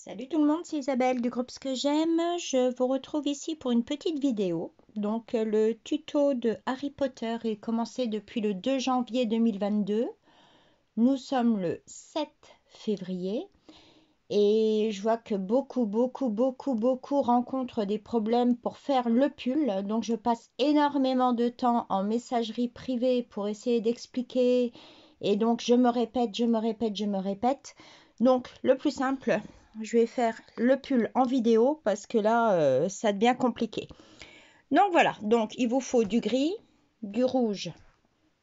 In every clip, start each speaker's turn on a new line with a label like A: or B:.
A: Salut tout le monde, c'est Isabelle du groupe Ce que j'aime. Je vous retrouve ici pour une petite vidéo. Donc le tuto de Harry Potter est commencé depuis le 2 janvier 2022. Nous sommes le 7 février et je vois que beaucoup rencontrent des problèmes pour faire le pull. Donc je passe énormément de temps en messagerie privée pour essayer d'expliquer et donc je me répète. Donc le plus simple, je vais faire le pull en vidéo parce que là, ça devient compliqué. Donc voilà, donc il vous faut du gris, du rouge,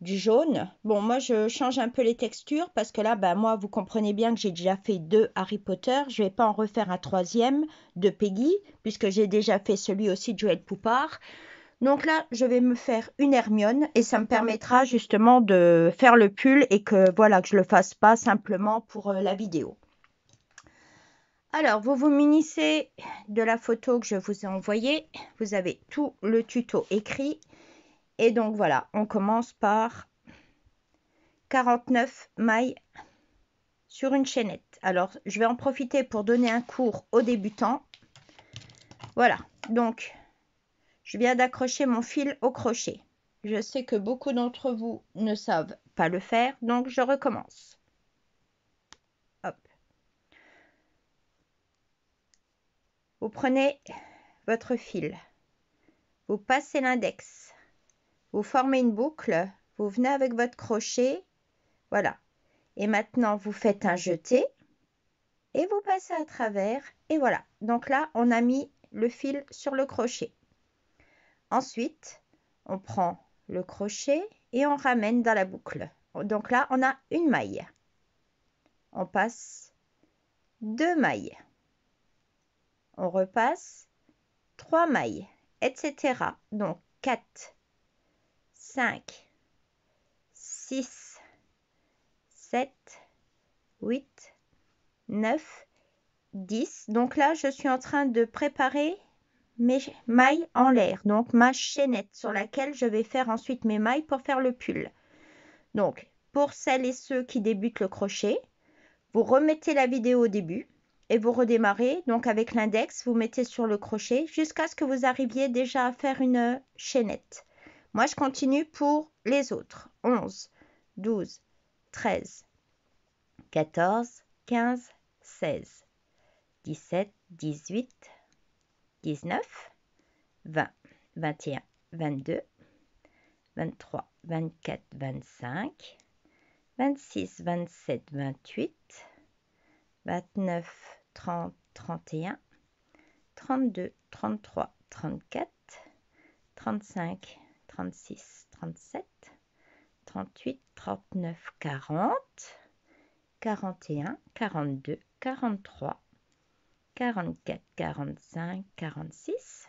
A: du jaune. Bon, moi, je change un peu les textures parce que là, moi, vous comprenez bien que j'ai déjà fait 2 Harry Potter. Je ne vais pas en refaire un troisième de Peggy puisque j'ai déjà fait celui aussi de Joël Poupard. Donc là, je vais me faire une Hermione et ça me permettra justement de faire le pull et que voilà, que je le fasse pas simplement pour la vidéo. Alors, vous vous munissez de la photo que je vous ai envoyée. Vous avez tout le tuto écrit. Et donc voilà, on commence par 49 mailles sur une chaînette. Alors, je vais en profiter pour donner un cours aux débutants. Voilà, donc, je viens d'accrocher mon fil au crochet. Je sais que beaucoup d'entre vous ne savent pas le faire, donc je recommence. Hop. Vous prenez votre fil, vous passez l'index, vous formez une boucle, vous venez avec votre crochet, voilà. Et maintenant, vous faites un jeté et vous passez à travers et voilà. Donc là, on a mis le fil sur le crochet. Ensuite, on prend le crochet et on ramène dans la boucle. Donc là, on a une maille. On passe 2 mailles. On repasse 3 mailles, etc. Donc 4, 5, 6, 7, 8, 9, 10. Donc là, je suis en train de préparer mes mailles en l'air, donc ma chaînette sur laquelle je vais faire ensuite mes mailles pour faire le pull. Donc, pour celles et ceux qui débutent le crochet, vous remettez la vidéo au début et vous redémarrez. Donc, avec l'index, vous mettez sur le crochet jusqu'à ce que vous arriviez déjà à faire une chaînette. Moi, je continue pour les autres. 11, 12, 13, 14, 15, 16, 17, 18, 19, 20, 21, 22, 23, 24, 25, 26, 27, 28, 29, 30, 31, 32, 33, 34, 35, 36, 37, 38, 39, 40, 41, 42, 43, 44, 45, 46,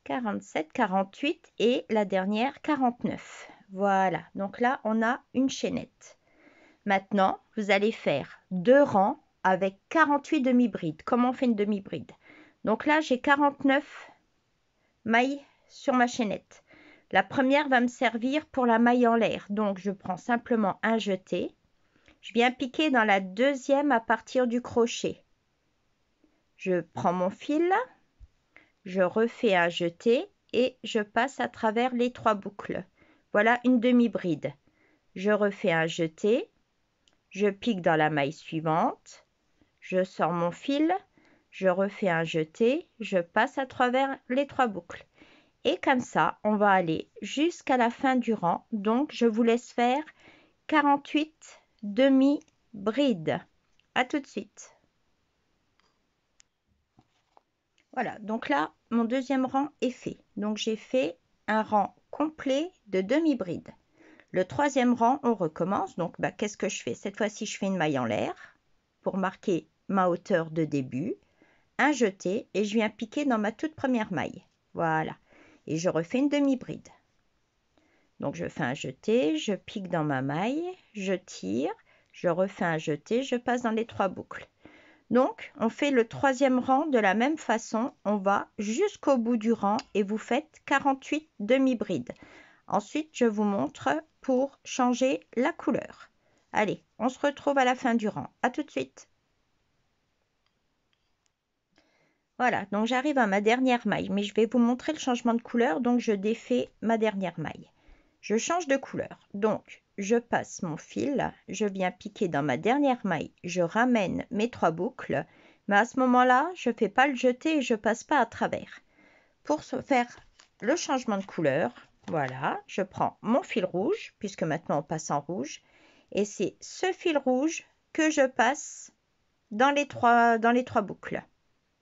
A: 47, 48 et la dernière 49. Voilà, donc là on a une chaînette. Maintenant, vous allez faire 2 rangs avec 48 demi-brides. Comment on fait une demi-bride? Donc là, j'ai 49 mailles sur ma chaînette. La première va me servir pour la maille en l'air. Donc, je prends simplement un jeté. Je viens piquer dans la deuxième à partir du crochet. Je prends mon fil, je refais un jeté et je passe à travers les 3 boucles. Voilà une demi-bride. Je refais un jeté. Je pique dans la maille suivante, je sors mon fil, je refais un jeté, je passe à travers les 3 boucles. Et comme ça, on va aller jusqu'à la fin du rang. Donc, je vous laisse faire 48 demi-brides. À tout de suite. Voilà, donc là, mon deuxième rang est fait. Donc, j'ai fait un rang complet de demi-brides. Le troisième rang, on recommence. Donc, qu'est-ce que je fais? Cette fois-ci, je fais une maille en l'air pour marquer ma hauteur de début, un jeté et je viens piquer dans ma toute première maille. Voilà. Et je refais une demi-bride. Donc, je fais un jeté, je pique dans ma maille, je tire, je refais un jeté, je passe dans les 3 boucles. Donc, on fait le troisième rang de la même façon. On va jusqu'au bout du rang et vous faites 48 demi-brides. Ensuite, je vous montre pour changer la couleur. Allez, on se retrouve à la fin du rang. À tout de suite. Voilà, donc j'arrive à ma dernière maille, mais je vais vous montrer le changement de couleur, donc je défais ma dernière maille. Je change de couleur, donc je passe mon fil, je viens piquer dans ma dernière maille, je ramène mes 3 boucles, mais à ce moment-là, je ne fais pas le jeter et je passe pas à travers. Pour faire le changement de couleur, voilà, je prends mon fil rouge, puisque maintenant on passe en rouge, et c'est ce fil rouge que je passe dans les trois boucles.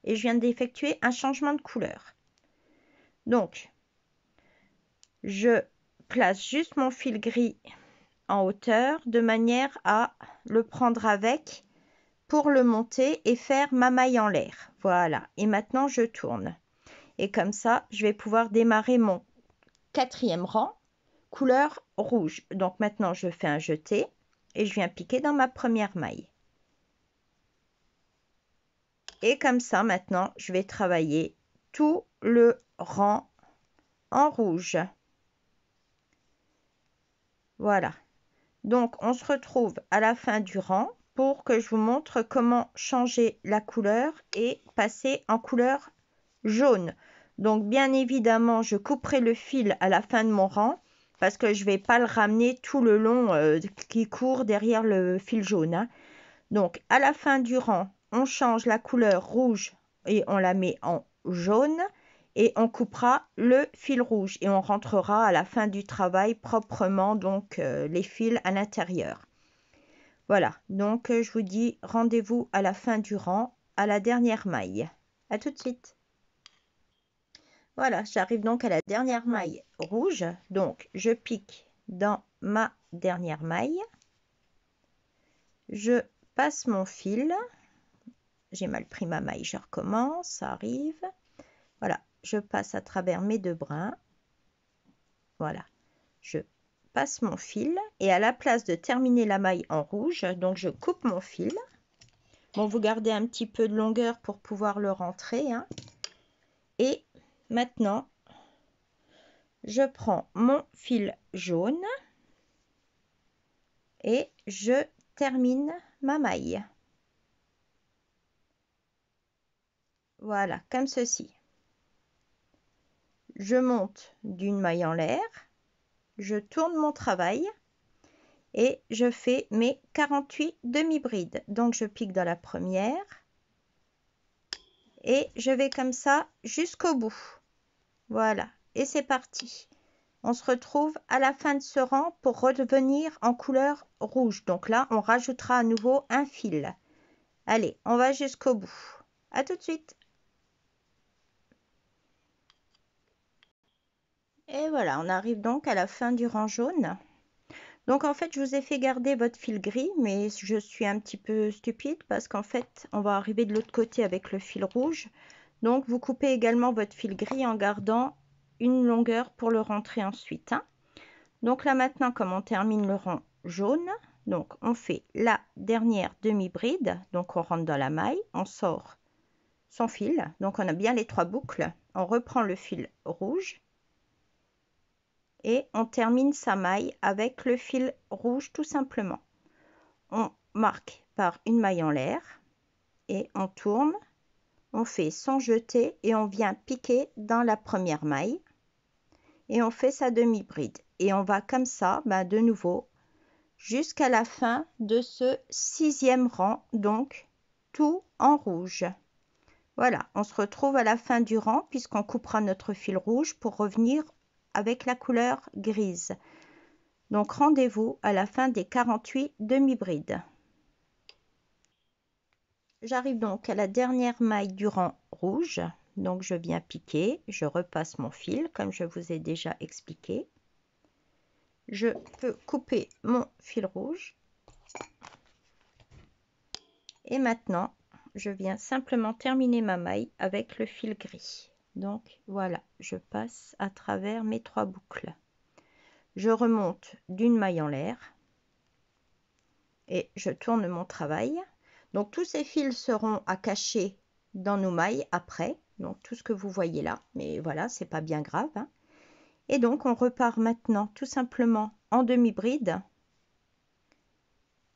A: Et je viens d'effectuer un changement de couleur. Donc, je place juste mon fil gris en hauteur de manière à le prendre avec pour le monter et faire ma maille en l'air. Voilà, et maintenant je tourne. Et comme ça, je vais pouvoir démarrer mon 4e rang, couleur rouge. Donc maintenant, je fais un jeté et je viens piquer dans ma première maille. Et comme ça, maintenant, je vais travailler tout le rang en rouge. Voilà. Donc, on se retrouve à la fin du rang pour que je vous montre comment changer la couleur et passer en couleur jaune. Donc, bien évidemment, je couperai le fil à la fin de mon rang parce que je ne vais pas le ramener tout le long qui court derrière le fil jaune, hein. Donc, à la fin du rang, on change la couleur rouge et on la met en jaune. Et on coupera le fil rouge et on rentrera à la fin du travail proprement donc les fils à l'intérieur. Voilà, donc je vous dis rendez-vous à la fin du rang, à la dernière maille. À tout de suite. Voilà, j'arrive donc à la dernière maille rouge. Donc, je pique dans ma dernière maille. Je passe mon fil. J'ai mal pris ma maille, je recommence, ça arrive. Voilà, je passe à travers mes 2 brins. Voilà, je passe mon fil et à la place de terminer la maille en rouge, donc je coupe mon fil. Bon, vous gardez un petit peu de longueur pour pouvoir le rentrer, hein. Et maintenant, je prends mon fil jaune et je termine ma maille. Voilà, comme ceci. Je monte d'une maille en l'air, je tourne mon travail et je fais mes 48 demi-brides. Donc, je pique dans la première et je vais comme ça jusqu'au bout. Voilà, et c'est parti. On se retrouve à la fin de ce rang pour revenir en couleur rouge. Donc là, on rajoutera à nouveau un fil. Allez, on va jusqu'au bout. À tout de suite. Et voilà, on arrive donc à la fin du rang jaune. Donc en fait, je vous ai fait garder votre fil gris, mais je suis un petit peu stupide parce qu'en fait, on va arriver de l'autre côté avec le fil rouge. Donc vous coupez également votre fil gris en gardant une longueur pour le rentrer ensuite, hein. Donc là maintenant, comme on termine le rang jaune, donc on fait la dernière demi-bride, donc on rentre dans la maille, on sort son fil, donc on a bien les 3 boucles, on reprend le fil rouge et on termine sa maille avec le fil rouge tout simplement. On marque par une maille en l'air et on tourne, on fait son jeté et on vient piquer dans la première maille et on fait sa demi-bride et on va comme ça de nouveau jusqu'à la fin de ce 6e rang, donc tout en rouge. Voilà, on se retrouve à la fin du rang puisqu'on coupera notre fil rouge pour revenir avec la couleur grise. Donc rendez-vous à la fin des 48 demi-brides. J'arrive donc à la dernière maille du rang rouge. Donc je viens piquer, je repasse mon fil comme je vous ai déjà expliqué. Je peux couper mon fil rouge. Et maintenant, je viens simplement terminer ma maille avec le fil gris. Donc voilà, je passe à travers mes 3 boucles. Je remonte d'une maille en l'air et je tourne mon travail. Donc tous ces fils seront à cacher dans nos mailles après. Donc tout ce que vous voyez là, mais voilà, c'est pas bien grave, hein. Et donc on repart maintenant tout simplement en demi-bride.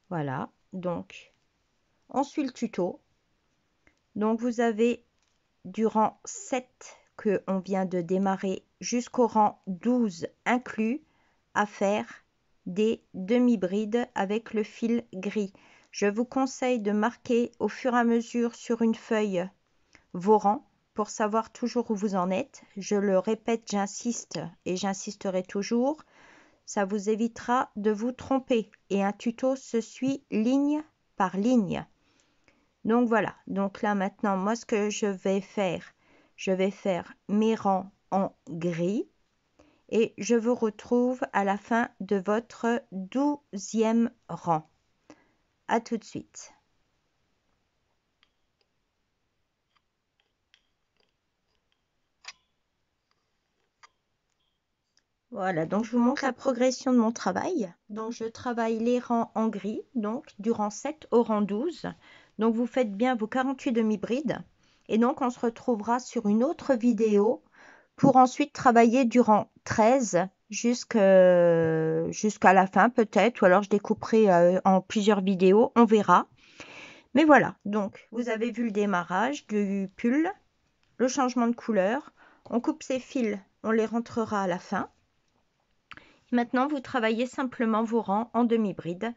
A: Voilà, donc on suit le tuto. Donc vous avez du rang 7 que on vient de démarrer jusqu'au rang 12 inclus à faire des demi-brides avec le fil gris. Je vous conseille de marquer au fur et à mesure sur une feuille vos rangs pour savoir toujours où vous en êtes. Je le répète, j'insiste et j'insisterai toujours. Ça vous évitera de vous tromper et un tuto se suit ligne par ligne. Donc voilà, donc là maintenant, moi ce que je vais faire mes rangs en gris et je vous retrouve à la fin de votre 12e rang. À tout de suite. Voilà, donc je vous montre la progression de mon travail. Donc je travaille les rangs en gris, donc du rang 7 au rang 12. Donc vous faites bien vos 48 demi-brides. Et donc on se retrouvera sur une autre vidéo pour ensuite travailler du rang 13 jusqu'à la fin peut-être, ou alors je découperai en plusieurs vidéos, on verra. Mais voilà, donc vous avez vu le démarrage du pull, le changement de couleur. On coupe ces fils, on les rentrera à la fin. Maintenant, vous travaillez simplement vos rangs en demi-bride.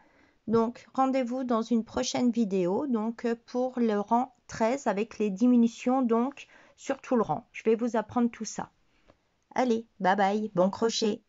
A: Donc, rendez-vous dans une prochaine vidéo donc pour le rang 13 avec les diminutions donc sur tout le rang. Je vais vous apprendre tout ça. Allez, bye bye, bon crochet!